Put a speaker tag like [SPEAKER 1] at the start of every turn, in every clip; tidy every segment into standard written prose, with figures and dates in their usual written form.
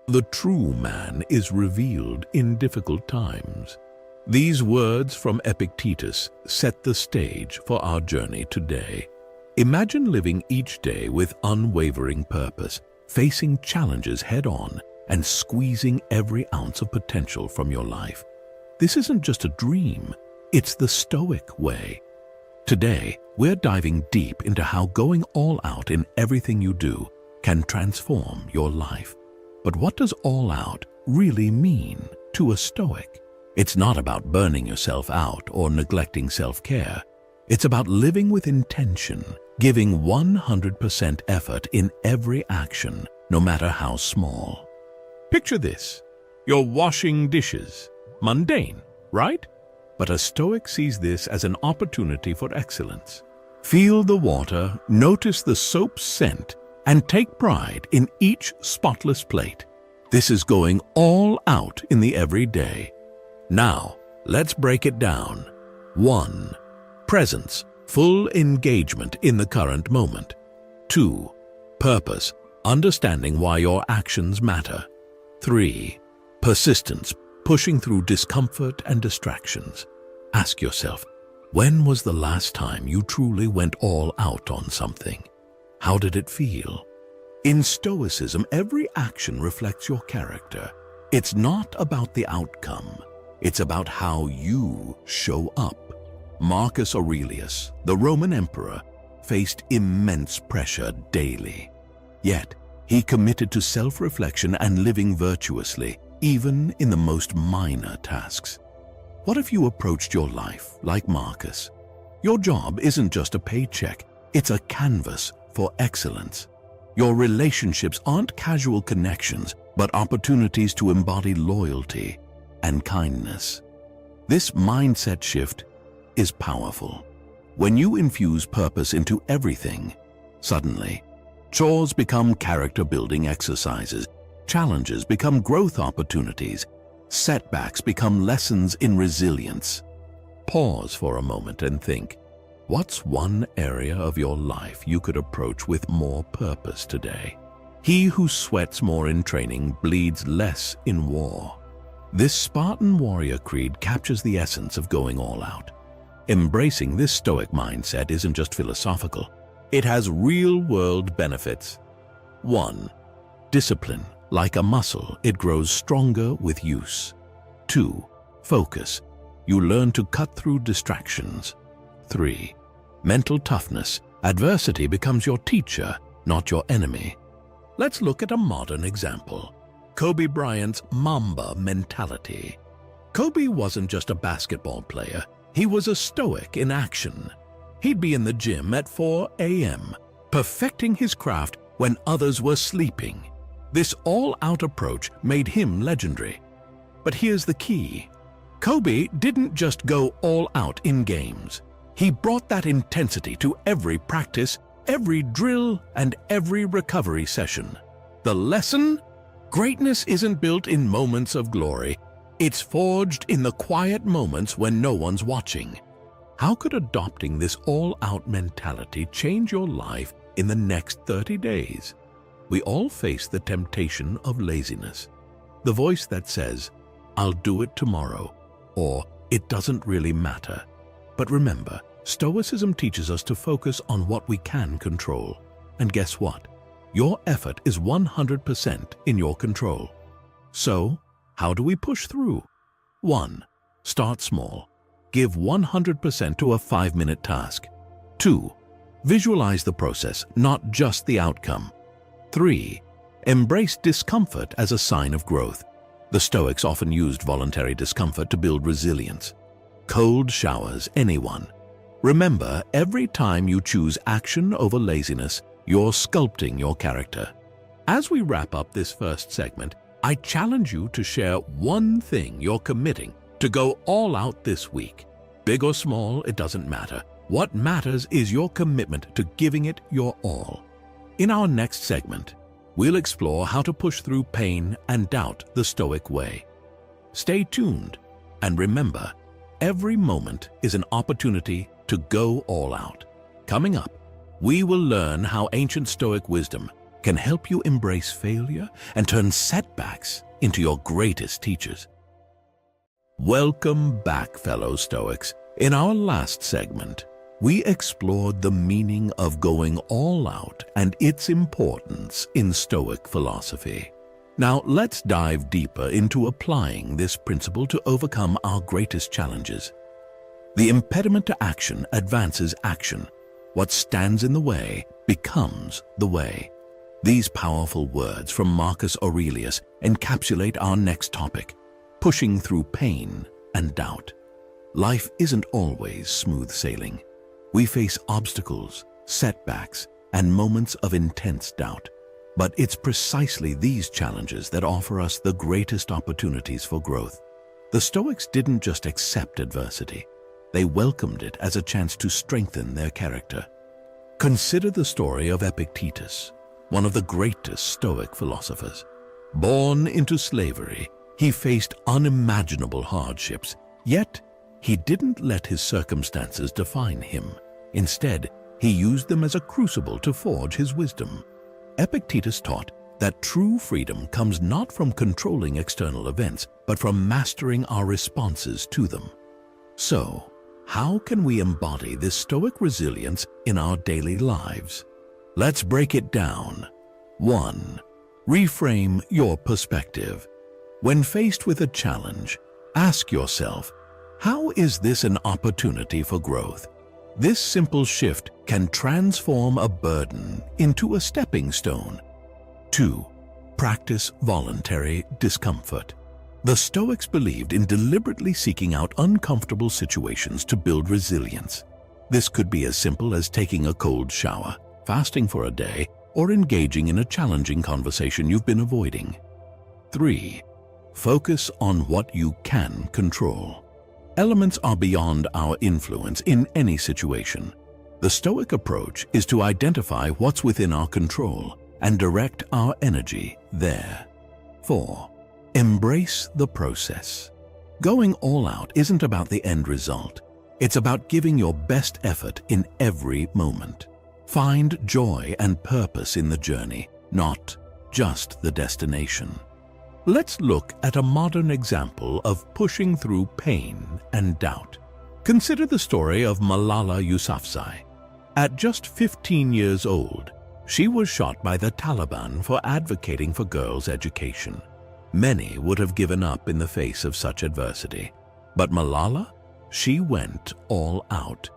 [SPEAKER 1] The true man is revealed in difficult times. These words from Epictetus set the stage for our journey today. Imagine living each day with unwavering purpose, facing challenges head-on, and squeezing every ounce of potential from your life. This isn't just a dream, it's the Stoic way. Today, we're diving deep into how going all out in everything you do can transform your life. But what does all out really mean to a Stoic? It's not about burning yourself out or neglecting self-care. It's about living with intention, giving 100% effort in every action, no matter how small. Picture this. You're washing dishes. Mundane, right? But a Stoic sees this as an opportunity for excellence. Feel the water, notice the soap's scent, and take pride in each spotless plate. This is going all out in the everyday. Now, let's break it down. 1. Presence, full engagement in the current moment. 2. Purpose, understanding why your actions matter. 3. Persistence, pushing through discomfort and distractions. Ask yourself, when was the last time you truly went all out on something? How did it feel? In Stoicism, every action reflects your character. It's not about the outcome. It's about how you show up. Marcus Aurelius, the Roman emperor, faced immense pressure daily. Yet, he committed to self-reflection and living virtuously, even in the most minor tasks. What if you approached your life like Marcus? Your job isn't just a paycheck, it's a canvas for excellence. Your relationships aren't casual connections, but opportunities to embody loyalty and kindness. This mindset shift is powerful. When you infuse purpose into everything, suddenly, chores become character-building exercises, challenges become growth opportunities, setbacks become lessons in resilience. Pause for a moment and think, what's one area of your life you could approach with more purpose today? He who sweats more in training bleeds less in war. This Spartan warrior creed captures the essence of going all out. Embracing this Stoic mindset isn't just philosophical, it has real-world benefits. 1. Discipline. Like a muscle, it grows stronger with use. 2. Focus. You learn to cut through distractions. 3. Mental toughness. Adversity becomes your teacher, not your enemy. Let's look at a modern example. Kobe Bryant's Mamba mentality. Kobe wasn't just a basketball player, he was a Stoic in action. He'd be in the gym at 4 a.m., perfecting his craft when others were sleeping. This all-out approach made him legendary. But here's the key. Kobe didn't just go all out in games. He brought that intensity to every practice, every drill, and every recovery session. The lesson? Greatness isn't built in moments of glory. It's forged in the quiet moments when no one's watching. How could adopting this all-out mentality change your life in the next 30 days? We all face the temptation of laziness. The voice that says, "I'll do it tomorrow," or "it doesn't really matter." But remember, Stoicism teaches us to focus on what we can control. And guess what? Your effort is 100% in your control. So, how do we push through? 1. Start small. Give 100% to a 5-minute task. 2. Visualize the process, not just the outcome. 3. Embrace discomfort as a sign of growth. The Stoics often used voluntary discomfort to build resilience. Cold showers, anyone. Remember, every time you choose action over laziness, you're sculpting your character. As we wrap up this first segment, I challenge you to share one thing you're committing to go all out this week. Big or small, it doesn't matter. What matters is your commitment to giving it your all. In our next segment, we'll explore how to push through pain and doubt the Stoic way. Stay tuned, and remember, every moment is an opportunity to go all out. Coming up, we will learn how ancient Stoic wisdom can help you embrace failure and turn setbacks into your greatest teachers. Welcome back, fellow Stoics. In our last segment, we explored the meaning of going all out and its importance in Stoic philosophy. Now let's dive deeper into applying this principle to overcome our greatest challenges. The impediment to action advances action. What stands in the way becomes the way. These powerful words from Marcus Aurelius encapsulate our next topic, pushing through pain and doubt. Life isn't always smooth sailing. We face obstacles, setbacks, and moments of intense doubt. But it's precisely these challenges that offer us the greatest opportunities for growth. The Stoics didn't just accept adversity. They welcomed it as a chance to strengthen their character. Consider the story of Epictetus, one of the greatest Stoic philosophers. Born into slavery, he faced unimaginable hardships, yet he didn't let his circumstances define him. Instead, he used them as a crucible to forge his wisdom. Epictetus taught that true freedom comes not from controlling external events, but from mastering our responses to them. So, how can we embody this Stoic resilience in our daily lives? Let's break it down. 1. Reframe your perspective. When faced with a challenge, ask yourself, how is this an opportunity for growth? This simple shift can transform a burden into a stepping stone. 2. Practice voluntary discomfort. The Stoics believed in deliberately seeking out uncomfortable situations to build resilience. This could be as simple as taking a cold shower, fasting for a day, or engaging in a challenging conversation you've been avoiding. 3. Focus on what you can control. Elements are beyond our influence in any situation. The Stoic approach is to identify what's within our control and direct our energy there. 4. Embrace the process. Going all out isn't about the end result. It's about giving your best effort in every moment. Find joy and purpose in the journey, not just the destination. Let's look at a modern example of pushing through pain and doubt. Consider the story of Malala Yousafzai. At just 15 years old, she was shot by the Taliban for advocating for girls' education. Many would have given up in the face of such adversity. But Malala, she went all out.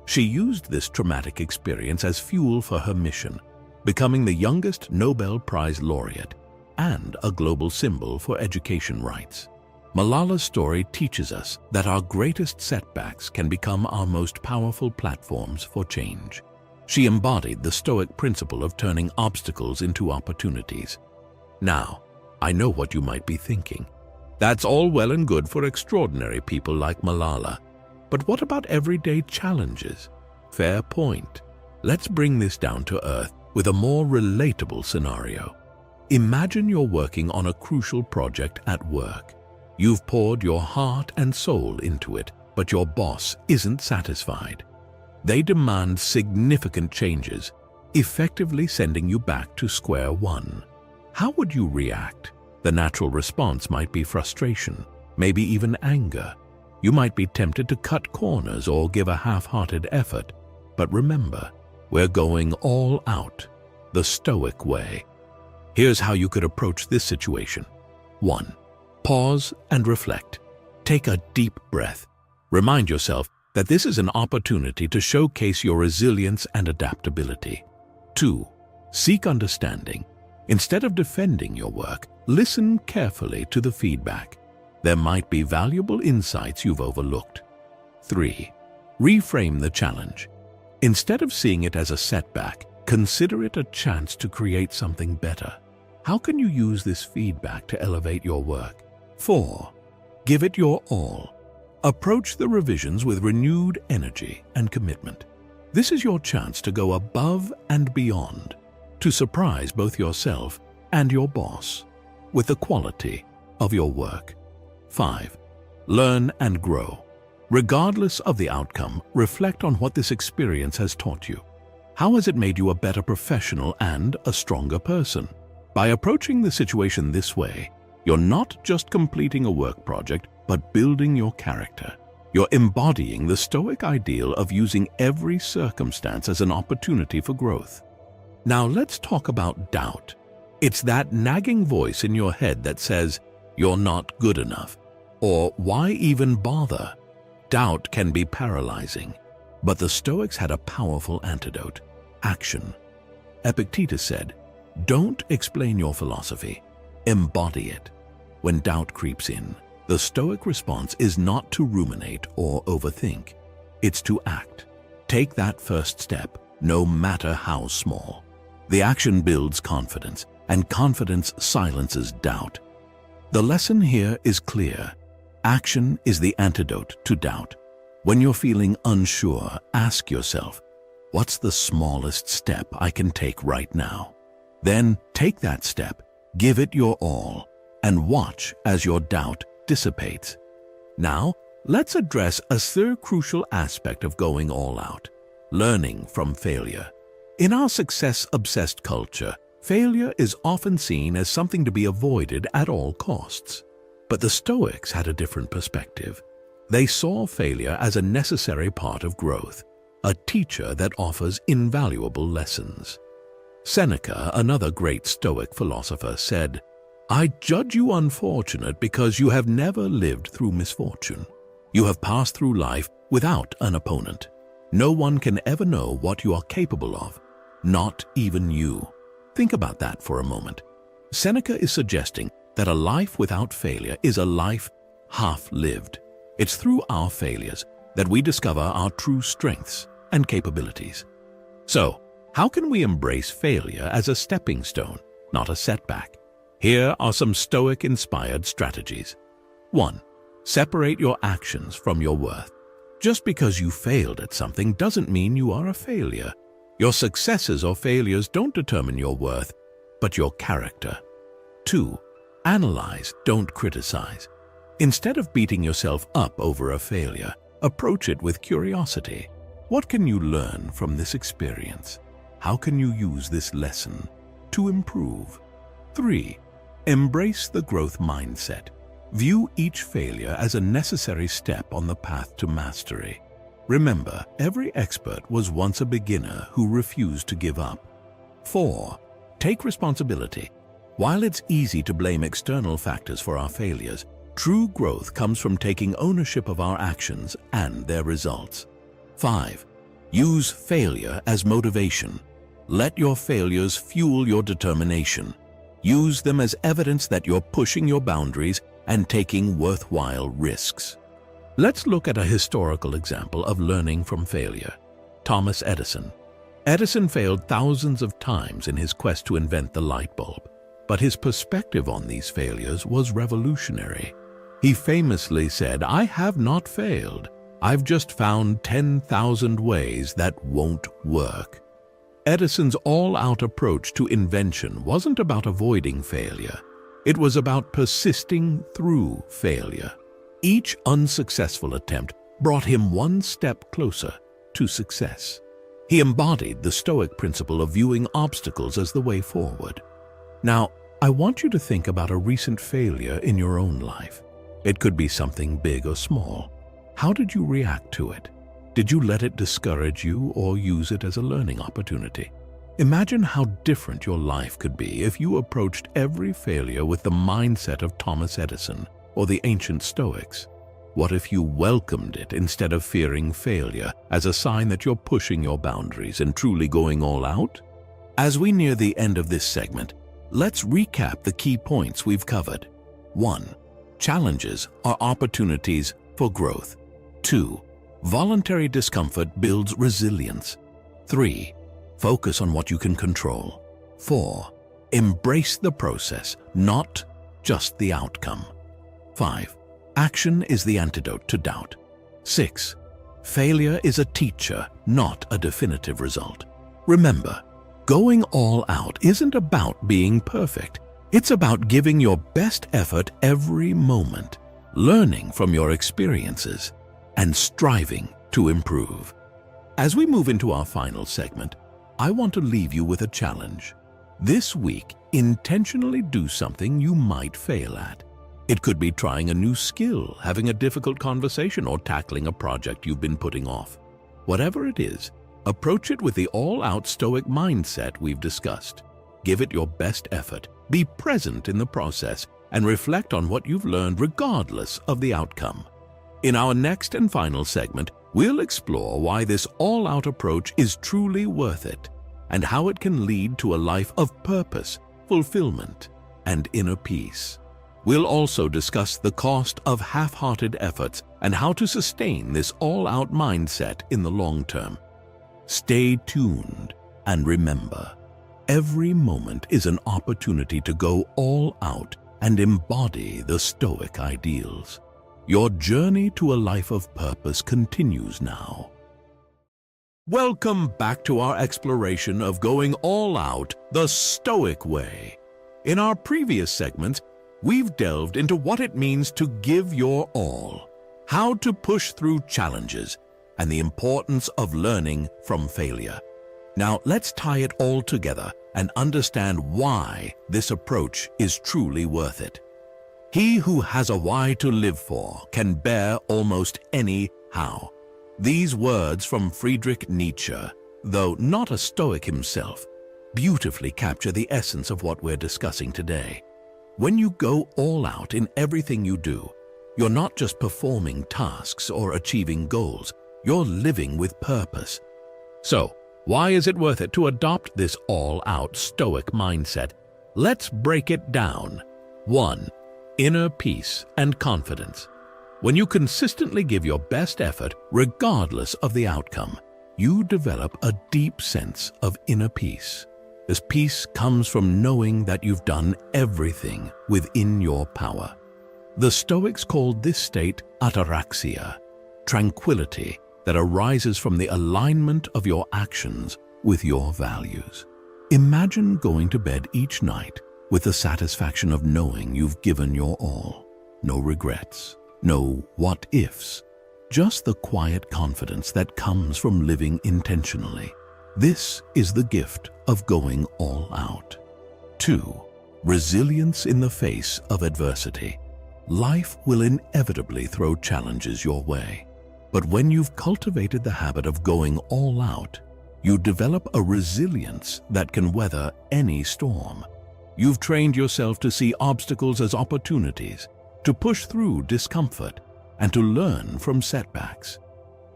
[SPEAKER 1] She used this traumatic experience as fuel for her mission, becoming the youngest Nobel Prize laureate and a global symbol for education rights. Malala's story teaches us that our greatest setbacks can become our most powerful platforms for change. She embodied the Stoic principle of turning obstacles into opportunities. Now, I know what you might be thinking. That's all well and good for extraordinary people like Malala. But what about everyday challenges? Fair point. Let's bring this down to earth with a more relatable scenario. Imagine you're working on a crucial project at work. You've poured your heart and soul into it, but your boss isn't satisfied. They demand significant changes, effectively sending you back to square one. How would you react? The natural response might be frustration, maybe even anger. You might be tempted to cut corners or give a half-hearted effort. But remember, we're going all out, the Stoic way. Here's how you could approach this situation. 1. Pause and reflect. Take a deep breath. Remind yourself that this is an opportunity to showcase your resilience and adaptability. 2. Seek understanding. Instead of defending your work, listen carefully to the feedback. There might be valuable insights you've overlooked. 3. Reframe the challenge. Instead of seeing it as a setback, consider it a chance to create something better. How can you use this feedback to elevate your work? 4. Give it your all. Approach the revisions with renewed energy and commitment. This is your chance to go above and beyond, to surprise both yourself and your boss with the quality of your work. 5. Learn and grow. Regardless of the outcome, reflect on what this experience has taught you. How has it made you a better professional and a stronger person? By approaching the situation this way, you're not just completing a work project, but building your character. You're embodying the Stoic ideal of using every circumstance as an opportunity for growth. Now let's talk about doubt. It's that nagging voice in your head that says, "You're not good enough," or "Why even bother?" Doubt can be paralyzing, but the Stoics had a powerful antidote: action. Epictetus said, "Don't explain your philosophy, embody it." When doubt creeps in, the Stoic response is not to ruminate or overthink. It's to act. Take that first step, no matter how small. The action builds confidence, and confidence silences doubt. The lesson here is clear. Action is the antidote to doubt. When you're feeling unsure, ask yourself, what's the smallest step I can take right now? Then take that step, give it your all, and watch as your doubt dissipates. Now, let's address a third crucial aspect of going all out: learning from failure. In our success-obsessed culture, failure is often seen as something to be avoided at all costs. But the Stoics had a different perspective. They saw failure as a necessary part of growth, a teacher that offers invaluable lessons. Seneca, another great Stoic philosopher, said, "I judge you unfortunate because you have never lived through misfortune. You have passed through life without an opponent. No one can ever know what you are capable of, not even you." Think about that for a moment. Seneca is suggesting that a life without failure is a life half-lived. It's through our failures that we discover our true strengths and capabilities. So, how can we embrace failure as a stepping stone, not a setback? Here are some Stoic-inspired strategies. 1. Separate your actions from your worth. Just because you failed at something doesn't mean you are a failure. Your successes or failures don't determine your worth, but your character. 2. Analyze, don't criticize. Instead of beating yourself up over a failure, approach it with curiosity. What can you learn from this experience? How can you use this lesson to improve? 3. Embrace the growth mindset. View each failure as a necessary step on the path to mastery. Remember, every expert was once a beginner who refused to give up. 4. Take responsibility. While it's easy to blame external factors for our failures, true growth comes from taking ownership of our actions and their results. 5. Use failure as motivation. Let your failures fuel your determination. Use them as evidence that you're pushing your boundaries and taking worthwhile risks. Let's look at a historical example of learning from failure. Thomas Edison. Edison failed thousands of times in his quest to invent the light bulb, but his perspective on these failures was revolutionary. He famously said, "I have not failed. I've just found 10,000 ways that won't work." Edison's all-out approach to invention wasn't about avoiding failure. It was about persisting through failure. Each unsuccessful attempt brought him one step closer to success. He embodied the Stoic principle of viewing obstacles as the way forward. Now, I want you to think about a recent failure in your own life. It could be something big or small. How did you react to it? Did you let it discourage you or use it as a learning opportunity? Imagine how different your life could be if you approached every failure with the mindset of Thomas Edison or the ancient Stoics. What if you welcomed it instead of fearing failure as a sign that you're pushing your boundaries and truly going all out? As we near the end of this segment, let's recap the key points we've covered. 1. Challenges are opportunities for growth. 2. Voluntary discomfort builds resilience. 3. Focus on what you can control. 4. Embrace the process, not just the outcome. 5. Action is the antidote to doubt. 6. Failure is a teacher, not a definitive result. Remember, going all out isn't about being perfect. It's about giving your best effort every moment, learning from your experiences, and striving to improve. As we move into our final segment, I want to leave you with a challenge. This week, intentionally do something you might fail at. It could be trying a new skill, having a difficult conversation, or tackling a project you've been putting off. Whatever it is, approach it with the all-out Stoic mindset we've discussed. Give it your best effort, be present in the process, and reflect on what you've learned regardless of the outcome. In our next and final segment, we'll explore why this all-out approach is truly worth it, and how it can lead to a life of purpose, fulfillment, and inner peace. We'll also discuss the cost of half-hearted efforts and how to sustain this all-out mindset in the long term. Stay tuned and remember, every moment is an opportunity to go all out and embody the Stoic ideals. Your journey to a life of purpose continues now. Welcome back to our exploration of going all out the Stoic way. In our previous segments, we've delved into what it means to give your all, how to push through challenges, and the importance of learning from failure. Now let's tie it all together and understand why this approach is truly worth it. He who has a why to live for can bear almost any how. These words from Friedrich Nietzsche, though not a Stoic himself, beautifully capture the essence of what we're discussing today. When you go all out in everything you do, you're not just performing tasks or achieving goals, you're living with purpose. So, why is it worth it to adopt this all-out Stoic mindset? Let's break it down. 1. Inner peace and confidence. When you consistently give your best effort, regardless of the outcome, you develop a deep sense of inner peace. This peace comes from knowing that you've done everything within your power. The Stoics called this state ataraxia, tranquility that arises from the alignment of your actions with your values. Imagine going to bed each night with the satisfaction of knowing you've given your all. No regrets, no what-ifs, just the quiet confidence that comes from living intentionally. This is the gift of going all out. 2. Resilience in the face of adversity. Life will inevitably throw challenges your way. But when you've cultivated the habit of going all out, you develop a resilience that can weather any storm. You've trained yourself to see obstacles as opportunities, to push through discomfort, and to learn from setbacks.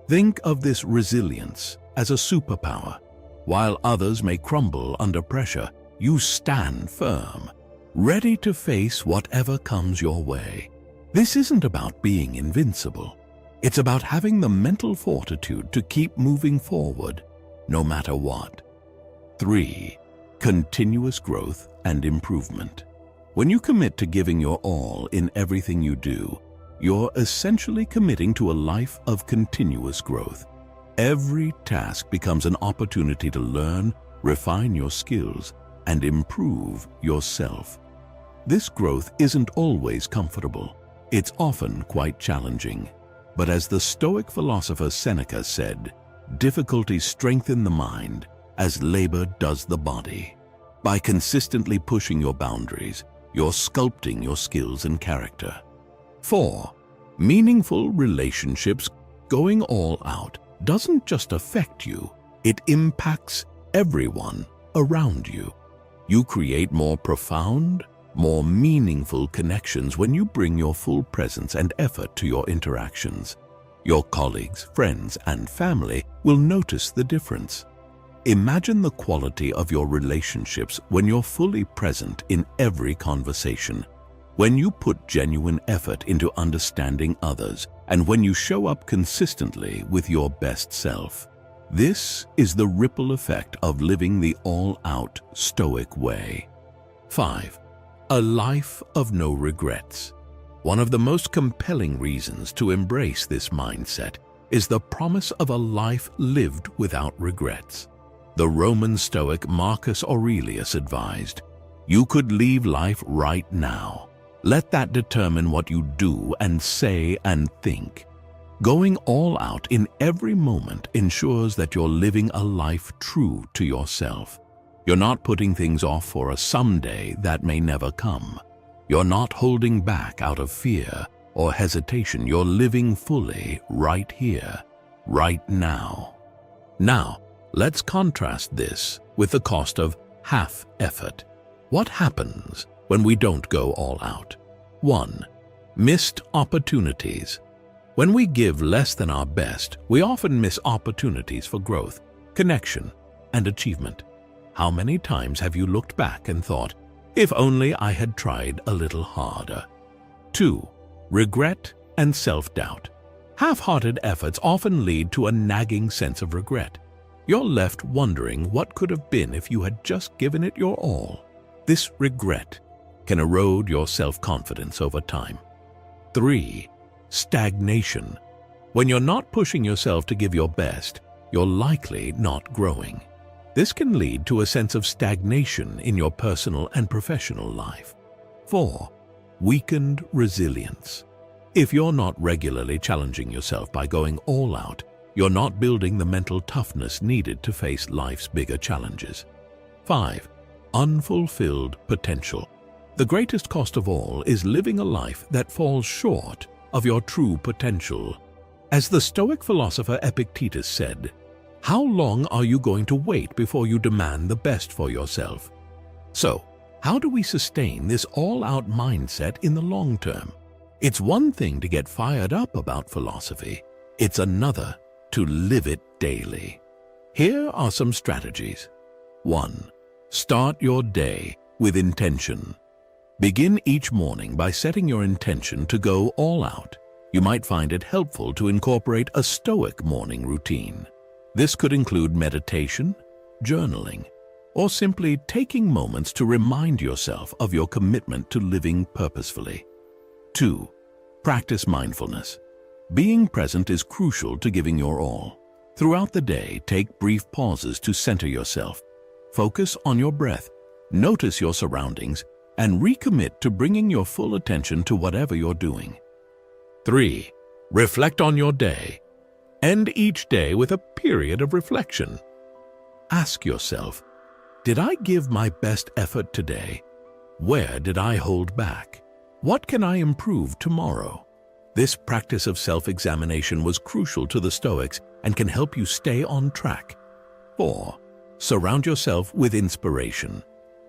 [SPEAKER 1] Think of this resilience as a superpower. While others may crumble under pressure, you stand firm, ready to face whatever comes your way. This isn't about being invincible. It's about having the mental fortitude to keep moving forward, no matter what. 3. Continuous growth and improvement. When you commit to giving your all in everything you do, you're essentially committing to a life of continuous growth. Every task becomes an opportunity to learn, refine your skills, and improve yourself. This growth isn't always comfortable. It's often quite challenging. But as the Stoic philosopher Seneca said, difficulties strengthen the mind as labor does the body. By consistently pushing your boundaries, you're sculpting your skills and character. 4. Meaningful relationships. Going all out doesn't just affect you, it impacts everyone around you. You create more profound, more meaningful connections when you bring your full presence and effort to your interactions. Your colleagues, friends, and family will notice the difference. Imagine the quality of your relationships when you're fully present in every conversation, when you put genuine effort into understanding others, and when you show up consistently with your best self. This is the ripple effect of living the all-out Stoic way. 5. A life of no regrets. One of the most compelling reasons to embrace this mindset is the promise of a life lived without regrets. The Roman Stoic Marcus Aurelius advised, "You could leave life right now. Let that determine what you do and say and think." Going all out in every moment ensures that you're living a life true to yourself. You're not putting things off for a someday that may never come. You're not holding back out of fear or hesitation. You're living fully right here, right now. Now, let's contrast this with the cost of half effort. What happens when we don't go all out? 1. Missed opportunities. When we give less than our best, we often miss opportunities for growth, connection, and achievement. How many times have you looked back and thought, if only I had tried a little harder? 2. Regret and self-doubt. Half-hearted efforts often lead to a nagging sense of regret. You're left wondering what could have been if you had just given it your all. This regret can erode your self-confidence over time. 3. Stagnation. When you're not pushing yourself to give your best, you're likely not growing. This can lead to a sense of stagnation in your personal and professional life. 4. Weakened resilience. If you're not regularly challenging yourself by going all out, you're not building the mental toughness needed to face life's bigger challenges. 5. Unfulfilled potential. The greatest cost of all is living a life that falls short of your true potential. As the Stoic philosopher Epictetus said, "How long are you going to wait before you demand the best for yourself?" So, how do we sustain this all-out mindset in the long term? It's one thing to get fired up about philosophy. It's another to live it daily. Here are some strategies. 1. Start your day with intention. Begin each morning by setting your intention to go all out. You might find it helpful to incorporate a Stoic morning routine. This could include meditation, journaling, or simply taking moments to remind yourself of your commitment to living purposefully. 2. Practice mindfulness. Being present is crucial to giving your all. Throughout the day, take brief pauses to center yourself. Focus on your breath, notice your surroundings, and recommit to bringing your full attention to whatever you're doing. 3. Reflect on your day. End each day with a period of reflection. Ask yourself, did I give my best effort today? Where did I hold back? What can I improve tomorrow? This practice of self-examination was crucial to the Stoics and can help you stay on track. 4. Surround yourself with inspiration.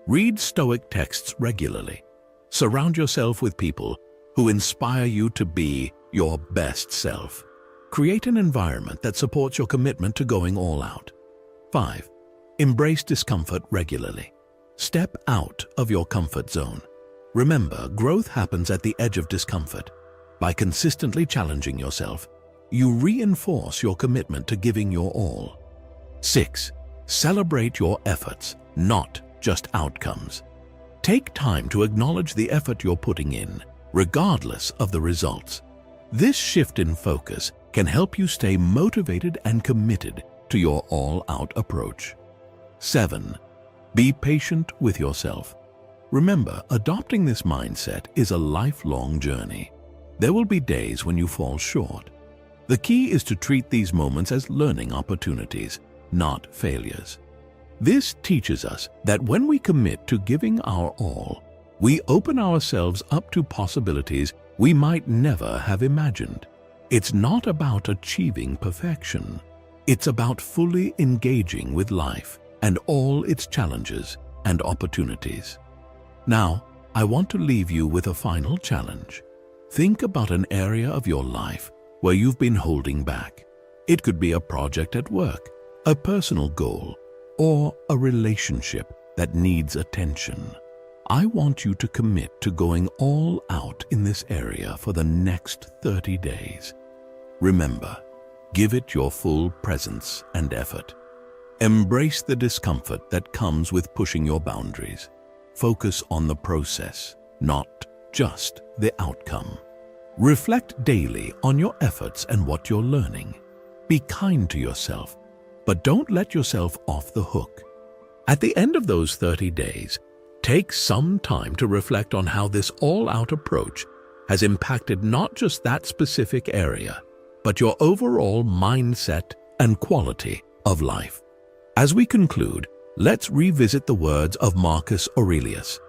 [SPEAKER 1] Read Stoic texts regularly. Surround yourself with people who inspire you to be your best self. Create an environment that supports your commitment to going all out. 5. Embrace discomfort regularly. Step out of your comfort zone. Remember, growth happens at the edge of discomfort. By consistently challenging yourself, you reinforce your commitment to giving your all. 6. Celebrate your efforts, not just outcomes. Take time to acknowledge the effort you're putting in, regardless of the results. This shift in focus can help you stay motivated and committed to your all-out approach. 7. Be patient with yourself. Remember, adopting this mindset is a lifelong journey. There will be days when you fall short. The key is to treat these moments as learning opportunities, not failures. This teaches us that when we commit to giving our all, we open ourselves up to possibilities we might never have imagined. It's not about achieving perfection. It's about fully engaging with life and all its challenges and opportunities. Now, I want to leave you with a final challenge. Think about an area of your life where you've been holding back. It could be a project at work, a personal goal, or a relationship that needs attention. I want you to commit to going all out in this area for the next 30 days. Remember, give it your full presence and effort. Embrace the discomfort that comes with pushing your boundaries. Focus on the process, not just the outcome. Reflect daily on your efforts and what you're learning. Be kind to yourself, but don't let yourself off the hook. At the end of those 30 days, take some time to reflect on how this all-out approach has impacted not just that specific area, but your overall mindset and quality of life. As we conclude, let's revisit the words of Marcus Aurelius.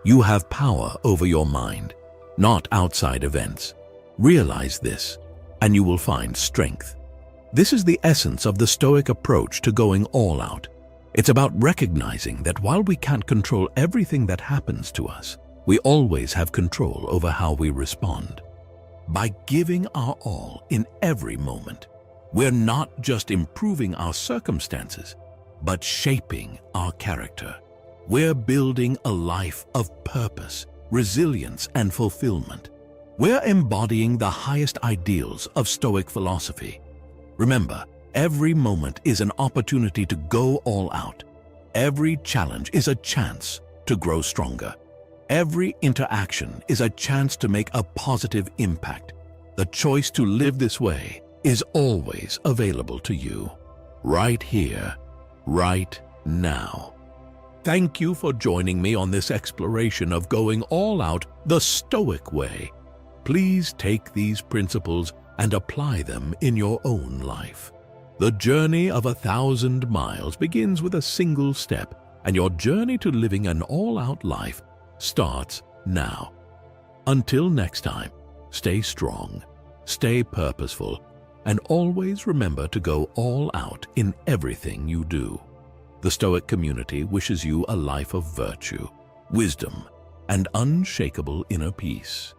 [SPEAKER 1] You have power over your mind, not outside events. Realize this, and you will find strength. This is the essence of the Stoic approach to going all out. It's about recognizing that while we can't control everything that happens to us, we always have control over how we respond. By giving our all in every moment, we're not just improving our circumstances, but shaping our character. We're building a life of purpose, resilience, and fulfillment. We're embodying the highest ideals of Stoic philosophy. Remember, every moment is an opportunity to go all out. Every challenge is a chance to grow stronger. Every interaction is a chance to make a positive impact. The choice to live this way is always available to you, right here, right now. Thank you for joining me on this exploration of going all out the Stoic way. Please take these principles and apply them in your own life. The journey of 1,000 miles begins with a single step, and your journey to living an all-out life starts now. Until next time, stay strong, stay purposeful, and always remember to go all out in everything you do. The Stoic community wishes you a life of virtue, wisdom, and unshakable inner peace.